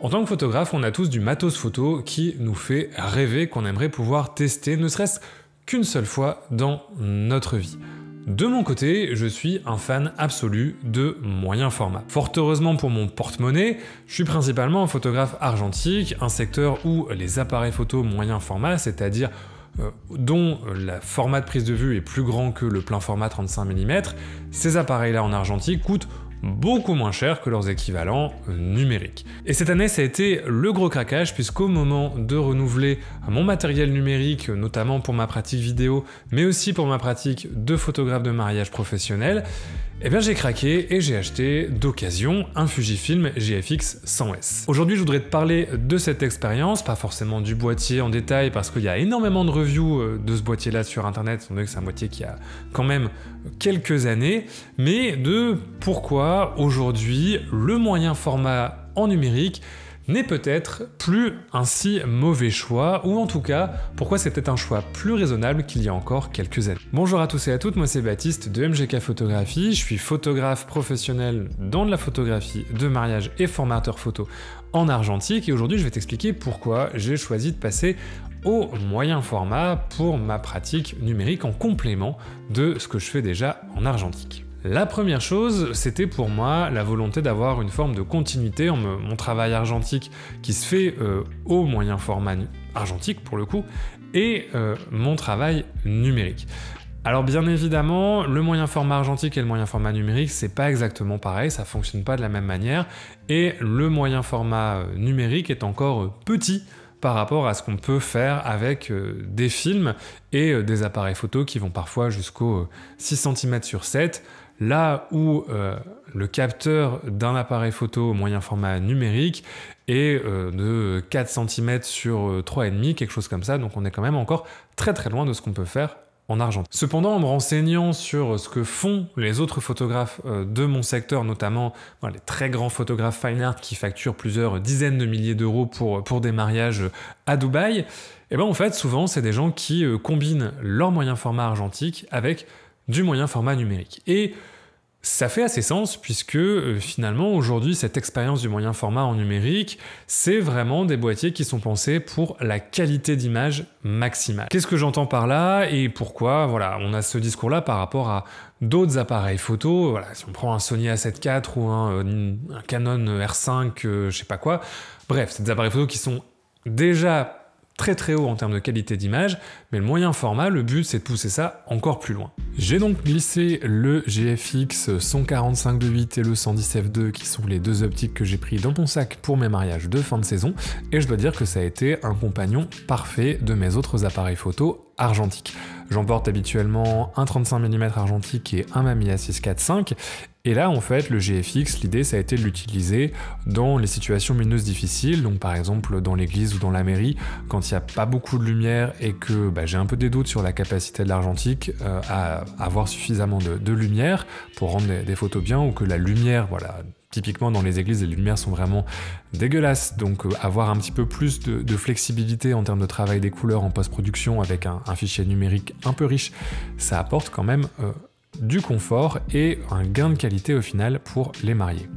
En tant que photographe, on a tous du matos photo qui nous fait rêver, qu'on aimerait pouvoir tester, ne serait-ce qu'une seule fois dans notre vie. De mon côté, je suis un fan absolu de moyen format. Fort heureusement pour mon porte-monnaie, je suis principalement un photographe argentique, un secteur où les appareils photo moyen format, c'est-à-dire dont le format de prise de vue est plus grand que le plein format 35 mm, ces appareils-là en argentique coûtent beaucoup moins cher que leurs équivalents numériques. Et cette année, ça a été le gros craquage, puisqu'au moment de renouveler mon matériel numérique, notamment pour ma pratique vidéo, mais aussi pour ma pratique de photographe de mariage professionnel, eh bien j'ai craqué et j'ai acheté d'occasion un Fujifilm GFX 100S. Aujourd'hui, je voudrais te parler de cette expérience, pas forcément du boîtier en détail, parce qu'il y a énormément de reviews de ce boîtier-là sur internet, étant donné que c'est un boîtier qui a quand même quelques années, mais de pourquoi aujourd'hui le moyen format en numérique n'est peut-être plus un si mauvais choix, ou en tout cas, pourquoi c'est peut-être un choix plus raisonnable qu'il y a encore quelques années. Bonjour à tous et à toutes, moi c'est Baptiste de MGK Photographie, je suis photographe professionnel dans de la photographie de mariage et formateur photo en argentique, et aujourd'hui je vais t'expliquer pourquoi j'ai choisi de passer au moyen format pour ma pratique numérique en complément de ce que je fais déjà en argentique. La première chose, c'était pour moi la volonté d'avoir une forme de continuité en mon travail argentique qui se fait au moyen format argentique pour le coup, et mon travail numérique. Alors bien évidemment, le moyen format argentique et le moyen format numérique, c'est pas exactement pareil, ça fonctionne pas de la même manière, et le moyen format numérique est encore petit par rapport à ce qu'on peut faire avec des films et des appareils photo qui vont parfois jusqu'au 6 cm sur 7, là où le capteur d'un appareil photo au moyen format numérique est de 4 cm sur 3,5, quelque chose comme ça, donc on est quand même encore très très loin de ce qu'on peut faire en argentique. Cependant, en me renseignant sur ce que font les autres photographes de mon secteur, notamment les très grands photographes fine art qui facturent plusieurs dizaines de milliers d'euros pour des mariages à Dubaï, et ben en fait souvent c'est des gens qui combinent leur moyen format argentique avec du moyen format numérique. Et ça fait assez sens puisque finalement aujourd'hui cette expérience du moyen format en numérique, c'est vraiment des boîtiers qui sont pensés pour la qualité d'image maximale. Qu'est-ce que j'entends par là et pourquoi on a ce discours-là par rapport à d'autres appareils photo. Si on prend un Sony A7 IV ou un Canon R5, je sais pas quoi, bref, c'est des appareils photo qui sont déjà très très haut en termes de qualité d'image, mais le moyen format, le but c'est de pousser ça encore plus loin. J'ai donc glissé le GFX 145-2.8 et le 110 f2 qui sont les deux optiques que j'ai pris dans mon sac pour mes mariages de fin de saison, et je dois dire que ça a été un compagnon parfait de mes autres appareils photo argentiques. J'emporte habituellement un 35 mm argentique et un Mamiya 645, et là en fait le GFX, l'idée ça a été de l'utiliser dans les situations lumineuses difficiles, donc par exemple dans l'église ou dans la mairie, quand il n'y a pas beaucoup de lumière et que j'ai un peu des doutes sur la capacité de l'argentique à avoir suffisamment de lumière pour rendre des photos bien, ou que la lumière, typiquement dans les églises, les lumières sont vraiment dégueulasses, donc avoir un petit peu plus de flexibilité en termes de travail des couleurs en post-production avec un fichier numérique un peu riche, ça apporte quand même du confort et un gain de qualité au final pour les mariés.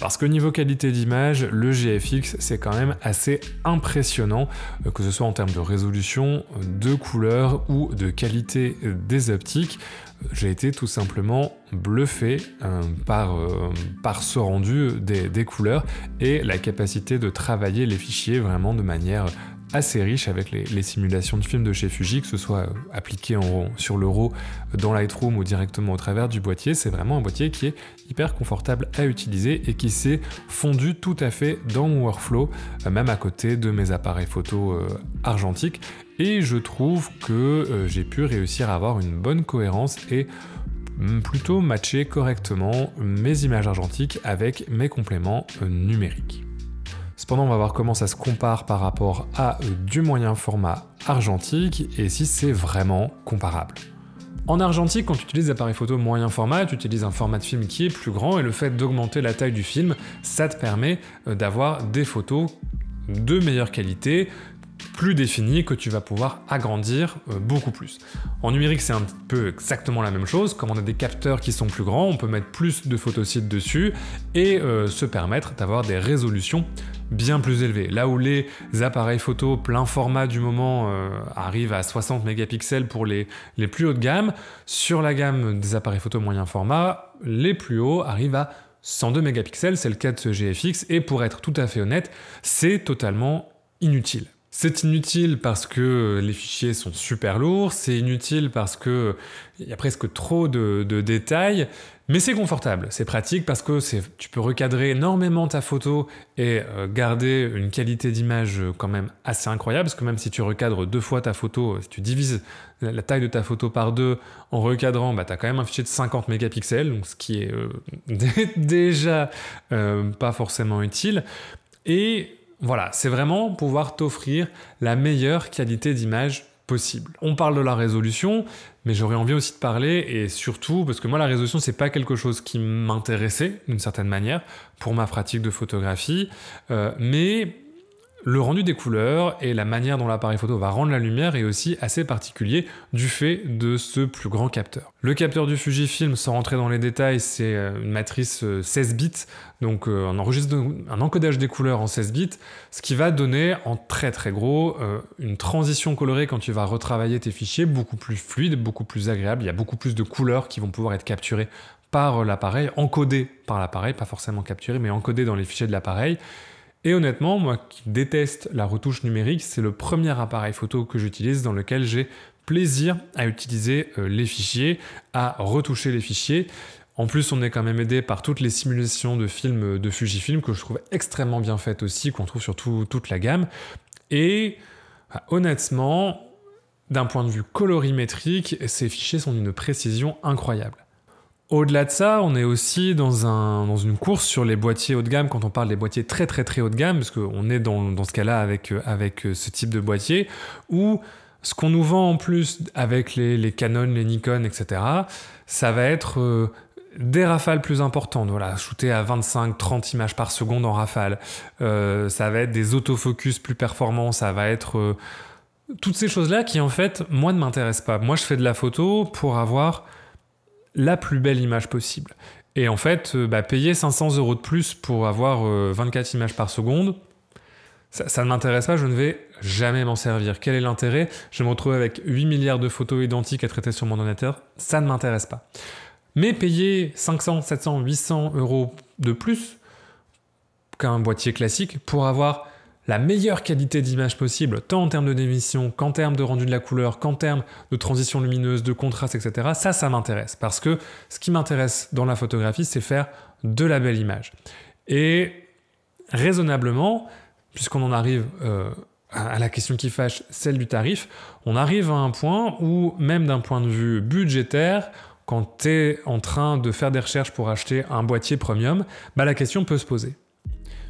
Parce que niveau qualité d'image, le GFX c'est quand même assez impressionnant, que ce soit en termes de résolution, de couleurs ou de qualité des optiques. J'ai été tout simplement bluffé par ce rendu des couleurs et la capacité de travailler les fichiers vraiment de manière assez riche avec les simulations de films de chez Fuji, que ce soit appliqué sur le RAW dans Lightroom ou directement au travers du boîtier. C'est vraiment un boîtier qui est hyper confortable à utiliser et qui s'est fondu tout à fait dans mon workflow, même à côté de mes appareils photo argentiques. Et je trouve que j'ai pu réussir à avoir une bonne cohérence et plutôt matcher correctement mes images argentiques avec mes compléments numériques. Cependant, on va voir comment ça se compare par rapport à du moyen format argentique et si c'est vraiment comparable. En argentique, quand tu utilises des appareils photo moyen format, tu utilises un format de film qui est plus grand, et le fait d'augmenter la taille du film, ça te permet d'avoir des photos de meilleure qualité, plus définies, que tu vas pouvoir agrandir beaucoup plus. En numérique, c'est un peu exactement la même chose. Comme on a des capteurs qui sont plus grands, on peut mettre plus de photosites dessus et se permettre d'avoir des résolutions bien plus élevé. Là où les appareils photo plein format du moment arrivent à 60 mégapixels pour les plus hauts de gamme, sur la gamme des appareils photo moyen format, les plus hauts arrivent à 102 mégapixels, c'est le cas de ce GFX, et pour être tout à fait honnête, c'est totalement inutile. C'est inutile parce que les fichiers sont super lourds, c'est inutile parce qu'il y a presque trop de détails, mais c'est confortable, c'est pratique parce que tu peux recadrer énormément ta photo et garder une qualité d'image quand même assez incroyable, parce que même si tu recadres 2 fois ta photo, si tu divises la taille de ta photo par 2 en recadrant, tu as quand même un fichier de 50 mégapixels, donc ce qui est déjà pas forcément utile. Et voilà, c'est vraiment pouvoir t'offrir la meilleure qualité d'image possible. On parle de la résolution, mais j'aurais envie aussi de parler, et surtout, parce que moi la résolution c'est pas quelque chose qui m'intéressait d'une certaine manière pour ma pratique de photographie, mais le rendu des couleurs et la manière dont l'appareil photo va rendre la lumière est aussi assez particulier du fait de ce plus grand capteur. Le capteur du Fujifilm, sans rentrer dans les détails, c'est une matrice 16 bits, donc un encodage des couleurs en 16 bits, ce qui va donner en très très gros une transition colorée quand tu vas retravailler tes fichiers beaucoup plus fluide, beaucoup plus agréable. Il y a beaucoup plus de couleurs qui vont pouvoir être capturées par l'appareil, encodées par l'appareil, pas forcément capturées, mais encodées dans les fichiers de l'appareil. Et honnêtement, moi qui déteste la retouche numérique, c'est le premier appareil photo que j'utilise dans lequel j'ai plaisir à utiliser les fichiers, à retoucher les fichiers. En plus, on est quand même aidé par toutes les simulations de films de Fujifilm que je trouve extrêmement bien faites aussi, qu'on trouve sur toute la gamme. Et honnêtement, d'un point de vue colorimétrique, ces fichiers sont d'une précision incroyable. Au-delà de ça, on est aussi dans une course sur les boîtiers haut de gamme, quand on parle des boîtiers très très très haut de gamme, parce qu'on est dans ce cas-là avec ce type de boîtier, où ce qu'on nous vend en plus avec les Canon, les Nikon, etc., ça va être des rafales plus importantes, voilà, shooter à 25-30 images par seconde en rafale, ça va être des autofocus plus performants, ça va être toutes ces choses-là qui en fait, moi ne m'intéressent pas. Moi je fais de la photo pour avoir la plus belle image possible. Et en fait, payer 500 € de plus pour avoir 24 images par seconde, ça ne m'intéresse pas, je ne vais jamais m'en servir. Quel est l'intérêt? Je vais me retrouver avec 8 milliards de photos identiques à traiter sur mon ordinateur, ça ne m'intéresse pas. Mais payer 500, 700, 800 € de plus qu'un boîtier classique pour avoir la meilleure qualité d'image possible, tant en termes de définition, qu'en termes de rendu de la couleur, qu'en termes de transition lumineuse, de contraste, etc. Ça m'intéresse. Parce que ce qui m'intéresse dans la photographie, c'est faire de la belle image. Et raisonnablement, puisqu'on en arrive à la question qui fâche, celle du tarif, on arrive à un point où, même d'un point de vue budgétaire, quand tu es en train de faire des recherches pour acheter un boîtier premium, la question peut se poser.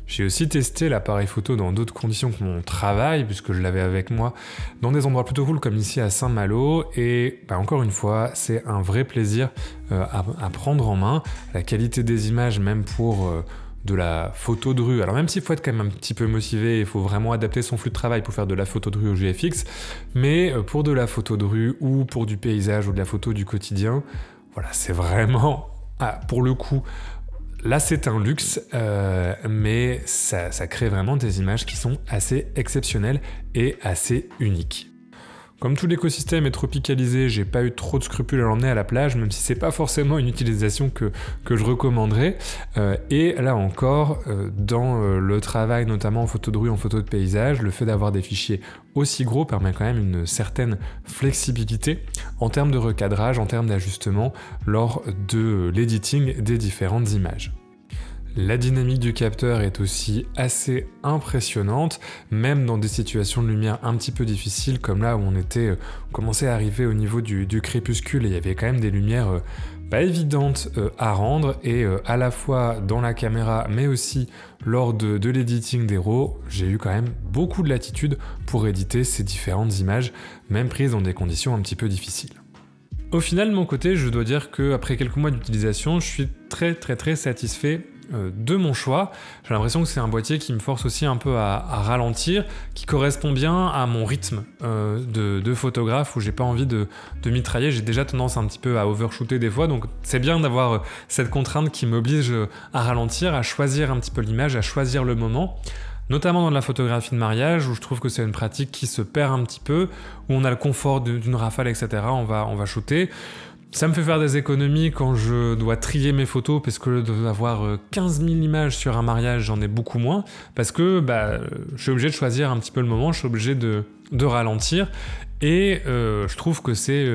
J'ai aussi testé l'appareil photo dans d'autres conditions que mon travail, puisque je l'avais avec moi dans des endroits plutôt cool comme ici à Saint-Malo, et encore une fois, c'est un vrai plaisir à prendre en main. La qualité des images, même pour de la photo de rue, alors même s'il faut être quand même un petit peu motivé, il faut vraiment adapter son flux de travail pour faire de la photo de rue au GFX, mais pour de la photo de rue ou pour du paysage ou de la photo du quotidien, voilà, c'est vraiment, pour le coup, là, c'est un luxe, mais ça crée vraiment des images qui sont assez exceptionnelles et assez uniques. Comme tout l'écosystème est tropicalisé, j'ai pas eu trop de scrupules à l'emmener à la plage, même si c'est pas forcément une utilisation que je recommanderais. Et là encore, dans le travail, notamment en photo de rue, en photo de paysage, le fait d'avoir des fichiers aussi gros permet quand même une certaine flexibilité en termes de recadrage, en termes d'ajustement lors de l'editing des différentes images. La dynamique du capteur est aussi assez impressionnante, même dans des situations de lumière un petit peu difficiles, comme là où on commençait à arriver au niveau du crépuscule et il y avait quand même des lumières pas évidentes à rendre, et à la fois dans la caméra mais aussi lors de l'editing des RAW, j'ai eu quand même beaucoup de latitude pour éditer ces différentes images, même prises dans des conditions un petit peu difficiles. Au final, de mon côté, je dois dire qu'après quelques mois d'utilisation, je suis très très très satisfait de mon choix. J'ai l'impression que c'est un boîtier qui me force aussi un peu à ralentir, qui correspond bien à mon rythme de photographe, où j'ai pas envie de mitrailler. J'ai déjà tendance un petit peu à overshooter des fois, donc c'est bien d'avoir cette contrainte qui m'oblige à ralentir, à choisir un petit peu l'image, à choisir le moment. notamment dans la photographie de mariage, où je trouve que c'est une pratique qui se perd un petit peu, où on a le confort d'une rafale, etc. On va shooter. Ça me fait faire des économies quand je dois trier mes photos, parce que d'avoir 15 000 images sur un mariage, j'en ai beaucoup moins, parce que je suis obligé de choisir un petit peu le moment, je suis obligé de ralentir, et je trouve que c'est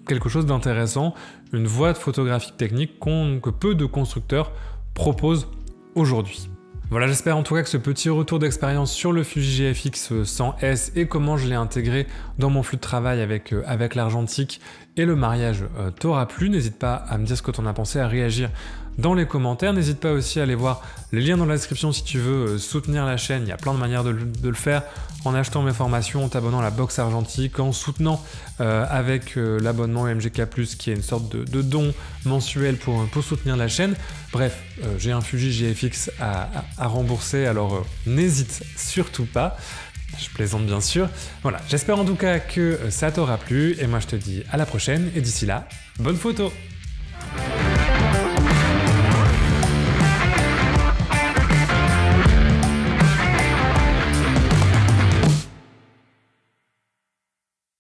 quelque chose d'intéressant, une voie de photographie technique que peu de constructeurs proposent aujourd'hui. Voilà, j'espère en tout cas que ce petit retour d'expérience sur le Fuji GFX 100S et comment je l'ai intégré dans mon flux de travail avec l'argentique et le mariage t'aura plu. N'hésite pas à me dire ce que tu en as pensé, à réagir dans les commentaires. N'hésite pas aussi à aller voir les liens dans la description si tu veux soutenir la chaîne. Il y a plein de manières de le faire, en achetant mes formations, en t'abonnant à la box argentique, en soutenant avec l'abonnement MGK+, qui est une sorte de don mensuel pour soutenir la chaîne. Bref, j'ai un Fuji GFX à rembourser, alors n'hésite surtout pas. Je plaisante bien sûr. Voilà, j'espère en tout cas que ça t'aura plu, et moi je te dis à la prochaine, et d'ici là, bonne photo!